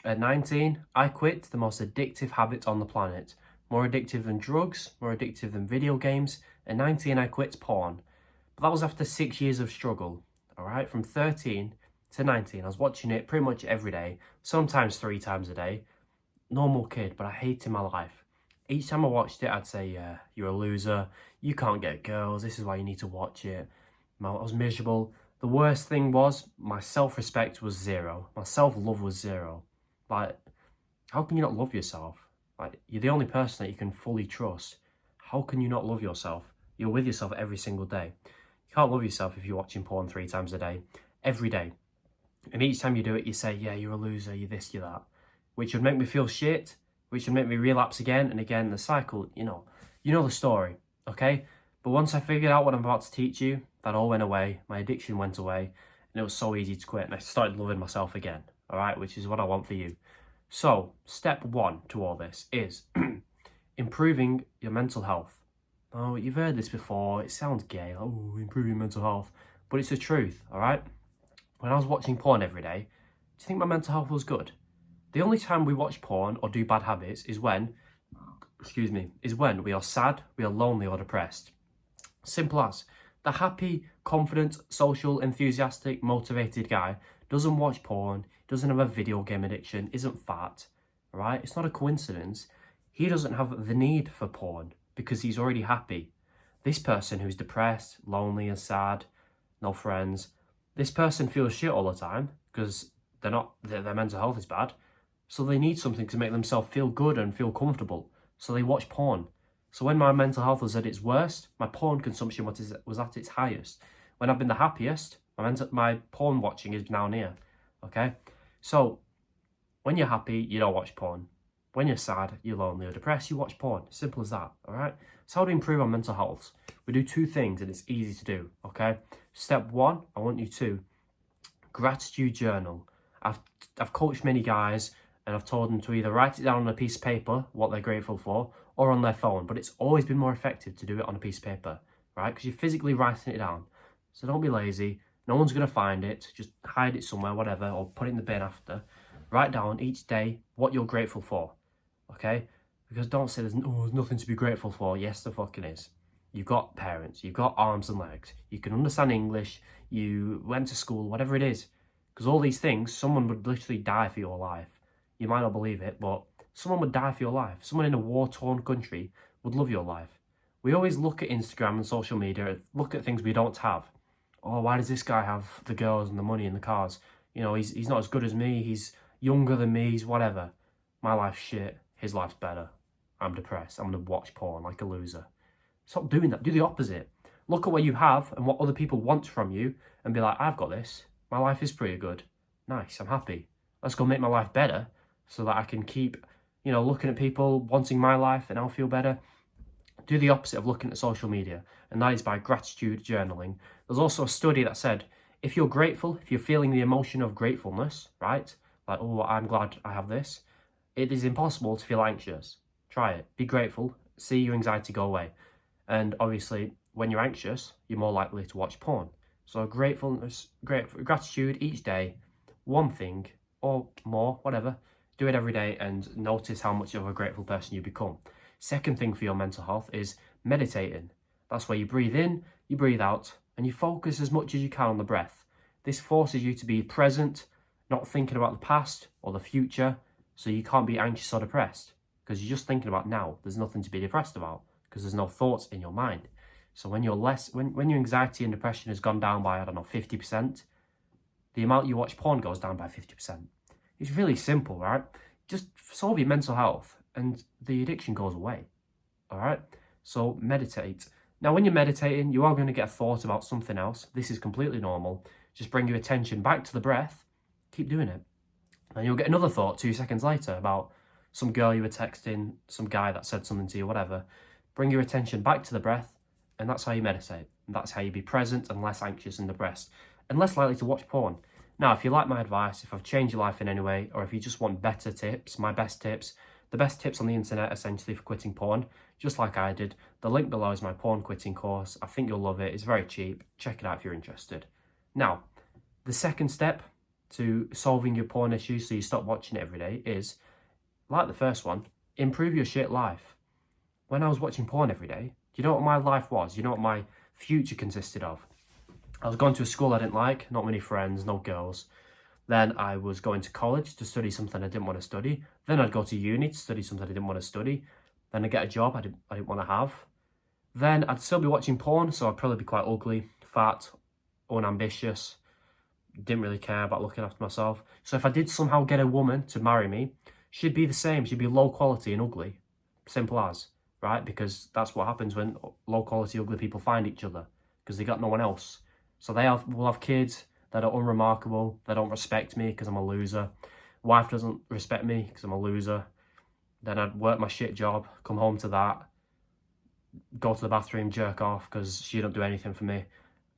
At 19, I quit the most addictive habit on the planet. More addictive than drugs, more addictive than video games. At 19, I quit porn. But that was after 6 years of struggle. Alright, from 13 to 19, I was watching it pretty much every day, sometimes 3 times a day. Normal kid, but I hated my life. Each time I watched it, I'd say, yeah, you're a loser, you can't get girls, this is why you need to watch it. I was miserable. The worst thing was, my self-respect was zero. My self-love was zero. Like, how can you not love yourself? Like, you're the only person that you can fully trust. How can you not love yourself? You're with yourself every single day. You can't love yourself if you're watching porn 3 times a day, every day. And each time you do it, you say, yeah, you're a loser, you're this, you're that. Which would make me feel shit, which would make me relapse again and again. The cycle, you know the story, okay? But once I figured out what I'm about to teach you, that all went away, my addiction went away, and it was so easy to quit, and I started loving myself again, all right? Which is what I want for you. So, step 1 to all this is improving your mental health. Oh, you've heard this before, it sounds gay, oh, improving mental health, but it's the truth, all right? When I was watching porn every day, do you think my mental health was good? The only time we watch porn or do bad habits is when we are sad, we are lonely or depressed. Simple as. The happy, confident, social, enthusiastic, motivated guy doesn't watch porn, doesn't have a video game addiction, isn't fat, right? It's not a coincidence. He doesn't have the need for porn because he's already happy. This person who's depressed, lonely and sad, no friends, this person feels shit all the time because their mental health is bad. So they need something to make themselves feel good and feel comfortable. So they watch porn. So when my mental health was at its worst, my porn consumption was at its highest. When I've been the happiest, my porn watching is now near. Okay? So when you're happy, you don't watch porn. When you're sad, you're lonely or depressed, you watch porn. Simple as that. Alright? So how to improve our mental health? We do 2 things and it's easy to do. Okay? Step 1, I want you to gratitude journal. I've coached many guys and I've told them to either write it down on a piece of paper, what they're grateful for, or on their phone. But it's always been more effective to do it on a piece of paper, right? Because you're physically writing it down. So don't be lazy. No one's going to find it. Just hide it somewhere, whatever, or put it in the bin after. Write down each day what you're grateful for, okay? Because don't say there's nothing to be grateful for. Yes, there fucking is. You've got parents. You've got arms and legs. You can understand English. You went to school, whatever it is. Because all these things, someone would literally die for your life. You might not believe it, but someone would die for your life. Someone in a war-torn country would love your life. We always look at Instagram and social media, look at things we don't have. Oh, why does this guy have the girls and the money and the cars? You know, he's not as good as me, he's younger than me, he's whatever. My life's shit, his life's better. I'm depressed, I'm gonna watch porn like a loser. Stop doing that, do the opposite. Look at what you have and what other people want from you and be like, I've got this, my life is pretty good. Nice, I'm happy. Let's go make my life better so that I can keep, looking at people wanting my life and I'll feel better. Do the opposite of looking at social media, and that is by gratitude journaling. There's also a study that said, if you're grateful, if you're feeling the emotion of gratefulness, right? Like, oh, I'm glad I have this. It is impossible to feel anxious. Try it. Be grateful. See your anxiety go away. And obviously, when you're anxious, you're more likely to watch porn. So gratitude each day, one thing or more, whatever. Do it every day and notice how much of a grateful person you become. Second thing for your mental health is meditating. That's where you breathe in, you breathe out, and you focus as much as you can on the breath. This forces you to be present, not thinking about the past or the future, so you can't be anxious or depressed because you're just thinking about now. There's nothing to be depressed about because there's no thoughts in your mind. So when your anxiety and depression has gone down by, 50%, the amount you watch porn goes down by 50%. It's really simple, right? Just solve your mental health and the addiction goes away, all right? So meditate. Now, when you're meditating, you are going to get a thought about something else. This is completely normal. Just bring your attention back to the breath. Keep doing it. And you'll get another thought 2 seconds later about some girl you were texting, some guy that said something to you, whatever. Bring your attention back to the breath, and that's how you meditate. And that's how you be present and less anxious and depressed, and less likely to watch porn. Now, if you like my advice, if I've changed your life in any way, or if you just want better tips, my best tips, the best tips on the internet essentially for quitting porn, just like I did, the link below is my porn quitting course. I think you'll love it. It's very cheap. Check it out if you're interested. Now, the second step to solving your porn issues so you stop watching it every day is, like the first one, improve your shit life. When I was watching porn every day, do you know what my life was? You know what my future consisted of? I was going to a school I didn't like, not many friends, no girls. Then I was going to college to study something I didn't want to study. Then I'd go to uni to study something I didn't want to study. Then I'd get a job I didn't want to have. Then I'd still be watching porn, so I'd probably be quite ugly, fat, unambitious, didn't really care about looking after myself. So if I did somehow get a woman to marry me, she'd be the same. She'd be low quality and ugly. Simple as, right? Because that's what happens when low quality, ugly people find each other, because they got no one else. So will have kids that are unremarkable. They don't respect me because I'm a loser. Wife doesn't respect me because I'm a loser. Then I'd work my shit job, come home to that, go to the bathroom, jerk off because she don't do anything for me.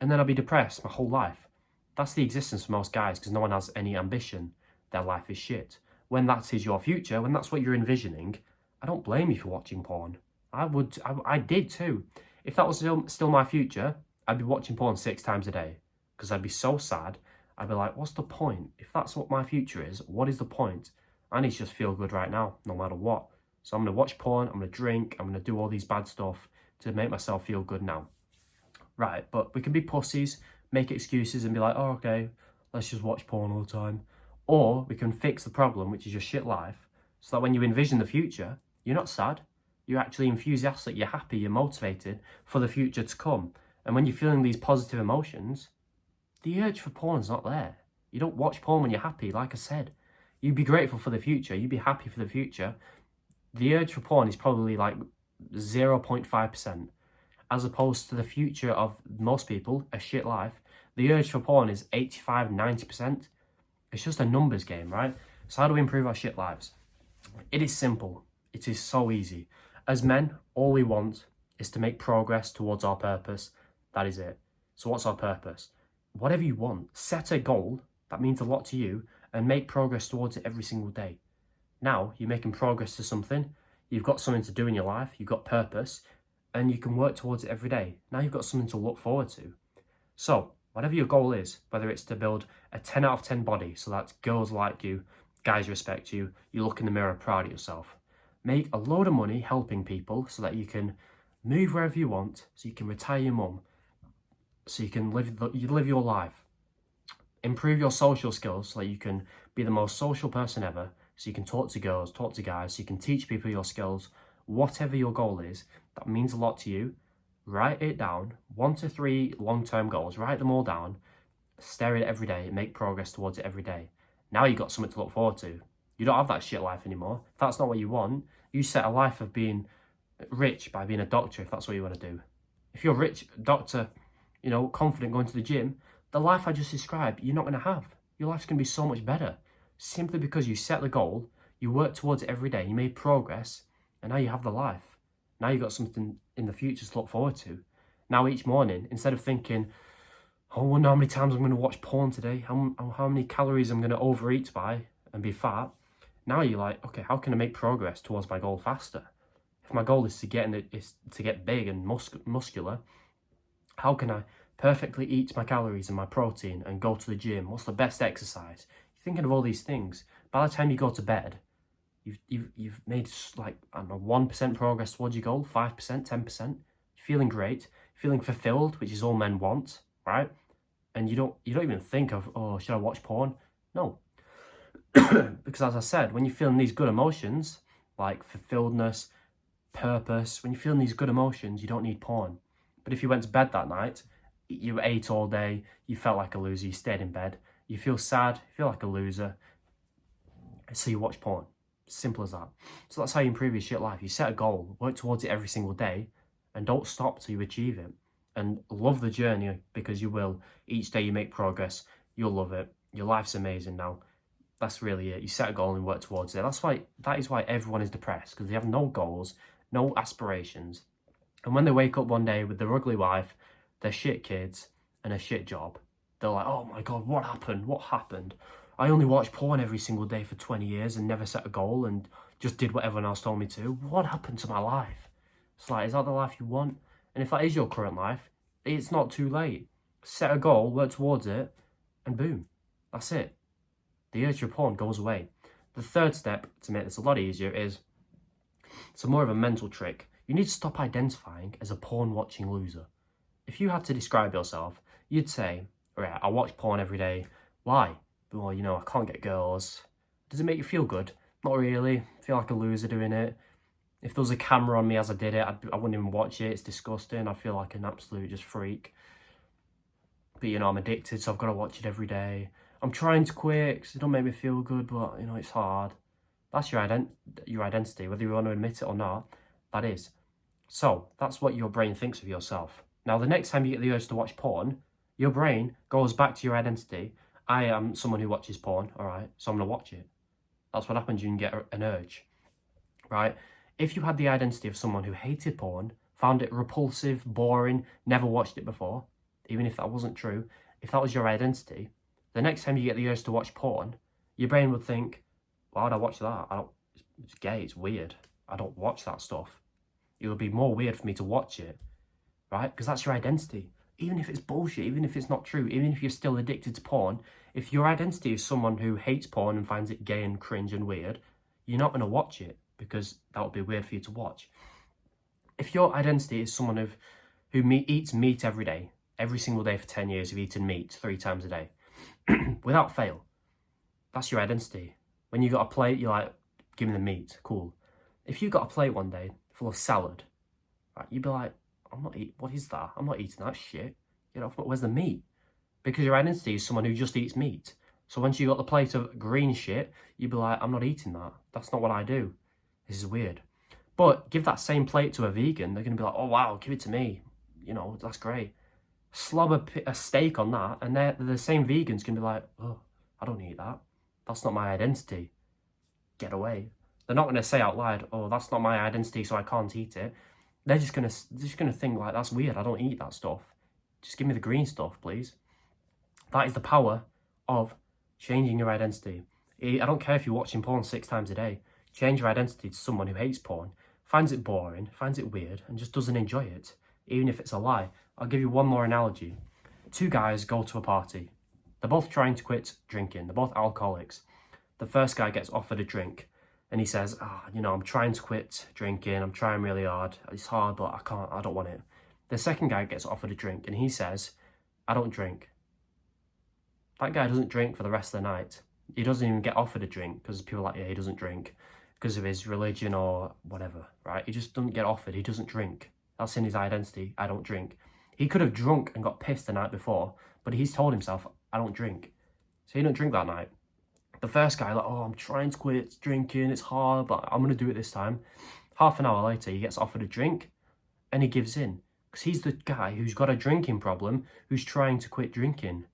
And then I'd be depressed my whole life. That's the existence for most guys because no one has any ambition. Their life is shit. When that is your future, when that's what you're envisioning, I don't blame you for watching porn. I did too. If that was still my future, I'd be watching porn 6 times a day because I'd be so sad. I'd be like, what's the point? If that's what my future is, what is the point? I need to just feel good right now, no matter what. So I'm going to watch porn, I'm going to drink, I'm going to do all these bad stuff to make myself feel good now. Right, but we can be pussies, make excuses and be like, oh, okay, let's just watch porn all the time. Or we can fix the problem, which is your shit life, so that when you envision the future, you're not sad. You're actually enthusiastic, you're happy, you're motivated for the future to come. And when you're feeling these positive emotions, the urge for porn's not there. You don't watch porn when you're happy, like I said. You'd be grateful for the future, you'd be happy for the future. The urge for porn is probably like 0.5%. As opposed to the future of most people, a shit life, the urge for porn is 85, 90%. It's just a numbers game, right? So how do we improve our shit lives? It is simple. It is so easy. As men, all we want is to make progress towards our purpose. That is it. So what's our purpose? Whatever you want, set a goal that means a lot to you and make progress towards it every single day. Now you're making progress to something. You've got something to do in your life. You've got purpose. And you can work towards it every day. Now you've got something to look forward to. So, whatever your goal is, whether it's to build a 10 out of 10 body, so that girls like you, guys respect you, you look in the mirror proud of yourself. Make a load of money helping people so that you can move wherever you want, so you can retire your mum, so you can live your life. Improve your social skills so that you can be the most social person ever, so you can talk to girls, talk to guys, so you can teach people your skills. Whatever your goal is, that means a lot to you, write it down. 1 to 3 long-term goals, write them all down, stare at it every day, and make progress towards it every day. Now you've got something to look forward to. You don't have that shit life anymore. If that's not what you want, you set a life of being rich by being a doctor if that's what you want to do. If you're a rich doctor, confident going to the gym, the life I just described, you're not going to have. Your life's going to be so much better. Simply because you set the goal, you work towards it every day, you made progress, and now you have the life. Now you've got something in the future to look forward to. Now each morning, instead of thinking, oh, I wonder how many times I'm going to watch porn today, how many calories I'm going to overeat by and be fat, now you're like, okay, how can I make progress towards my goal faster? If my goal is to get big and muscular, how can I perfectly eat my calories and my protein and go to the gym? What's the best exercise? You're thinking of all these things. By the time you go to bed, You've made like, I don't know, 1% progress towards your goal, 5%, 10%. You're feeling great, feeling fulfilled, which is all men want, right? And you don't even think of, oh, should I watch porn? No. Because as I said, when you're feeling these good emotions, like fulfilledness, purpose, when you're feeling these good emotions, you don't need porn. But if you went to bed that night, you ate all day, you felt like a loser, you stayed in bed, you feel sad, you feel like a loser, so you watch porn. Simple as that. So that's how you improve your shit life. You set a goal, work towards it every single day, and don't stop till you achieve it. And love the journey, because you will. Each day you make progress, you'll love it. Your life's amazing now. That's really it. You set a goal and work towards it. That is why everyone is depressed, because they have no goals, no aspirations. And when they wake up one day with their ugly wife, their shit kids, and a shit job, they're like, oh my God, what happened? What happened? I only watched porn every single day for 20 years and never set a goal and just did what everyone else told me to. What happened to my life? It's like, is that the life you want? And if that is your current life, it's not too late. Set a goal, work towards it, and boom. That's it. the urge for porn goes away. The third step, to make this a lot easier, is it's more of a mental trick. You need to stop identifying as a porn-watching loser. If you had to describe yourself, you'd say, right, I watch porn every day. Why? Well, you know, I can't get girls. Does it make you feel good? Not really. I feel like a loser doing it. If there was a camera on me as I did it, I wouldn't even watch it. It's disgusting. I feel like an absolute just freak. But, you know, I'm addicted, so I've got to watch it every day. I'm trying to quit because it don't make me feel good, but, you know, it's hard. That's your identity, whether you want to admit it or not, that is. So, that's what your brain thinks of yourself. Now, the next time you get the urge to watch porn, your brain goes back to your identity. I am someone who watches porn, all right, so I'm going to watch it. That's what happens when you get an urge, right? If you had the identity of someone who hated porn, found it repulsive, boring, never watched it before, even if that wasn't true, if that was your identity, the next time you get the urge to watch porn, your brain would think, why would I watch that? It's gay, it's weird. I don't watch that stuff. It would be more weird for me to watch it, right? Because that's your identity. Even if it's bullshit, even if it's not true, even if you're still addicted to porn, if your identity is someone who hates porn and finds it gay and cringe and weird, you're not going to watch it because that would be weird for you to watch. If your identity is someone who eats meat every day, every single day for 10 years, you've eaten meat 3 times a day, without fail, that's your identity. When you got a plate, you're like, give me the meat, cool. If you got a plate one day full of salad, right, you'd be like, what is that? I'm not eating that shit. Get off, where's the meat? Because your identity is someone who just eats meat. So once you got the plate of green shit, you'd be like, I'm not eating that. That's not what I do. This is weird. But give that same plate to a vegan, they're going to be like, oh wow, give it to me. You know, that's great. Slob a steak on that, and the same vegans can be like, oh, I don't eat that. That's not my identity. Get away. They're not going to say out loud, oh, that's not my identity, so I can't eat it. They're just gonna think like, that's weird. I don't eat that stuff. Just give me the green stuff, please. That is the power of changing your identity. I don't care if you're watching porn 6 times a day. Change your identity to someone who hates porn, finds it boring, finds it weird, and just doesn't enjoy it, even if it's a lie. I'll give you one more analogy. 2 guys go to a party. They're both trying to quit drinking. They're both alcoholics. The first guy gets offered a drink, and he says, you know, I'm trying to quit drinking. I'm trying really hard. It's hard, but I can't. I don't want it. The second guy gets offered a drink, and he says, I don't drink. That guy doesn't drink for the rest of the night. He doesn't even get offered a drink because people are like, yeah, he doesn't drink because of his religion or whatever, right? He just doesn't get offered. He doesn't drink. That's in his identity. I don't drink. He could have drunk and got pissed the night before, but he's told himself, I don't drink. So he don't drink that night. The first guy, like, oh, I'm trying to quit drinking. It's hard, but I'm going to do it this time. Half an hour later, he gets offered a drink and he gives in because he's the guy who's got a drinking problem who's trying to quit drinking.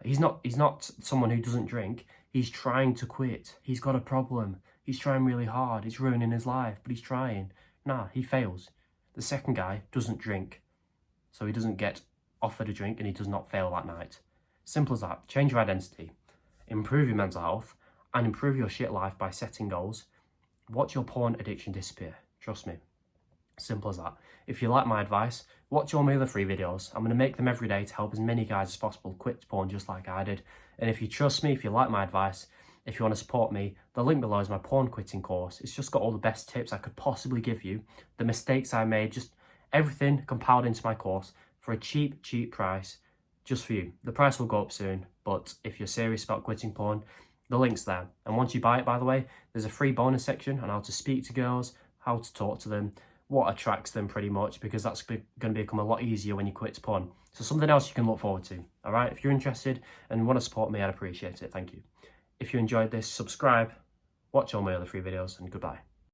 He's not someone who doesn't drink. He's trying to quit. He's got a problem. He's trying really hard. It's ruining his life, but he's trying. Nah, he fails. The second guy doesn't drink. So he doesn't get offered a drink and he does not fail that night. Simple as that. Change your identity. Improve your mental health and improve your shit life by setting goals. Watch your porn addiction disappear. Trust me. Simple as that. If you like my advice, watch all my other free videos. I'm going to make them every day to help as many guys as possible quit porn just like I did. And if you trust me, if you like my advice, if you want to support me, the link below is my porn quitting course. It's just got all the best tips I could possibly give you, the mistakes I made, just everything compiled into my course for a cheap price just for you. The price will go up soon, but if you're serious about quitting porn, the link's there. And once you buy it, by the way, there's a free bonus section on how to speak to girls, how to talk to them, what attracts them pretty much, because that's going to become a lot easier when you quit porn. So something else you can look forward to, all right? If you're interested and want to support me, I'd appreciate it. Thank you. If you enjoyed this, subscribe, watch all my other free videos, and goodbye.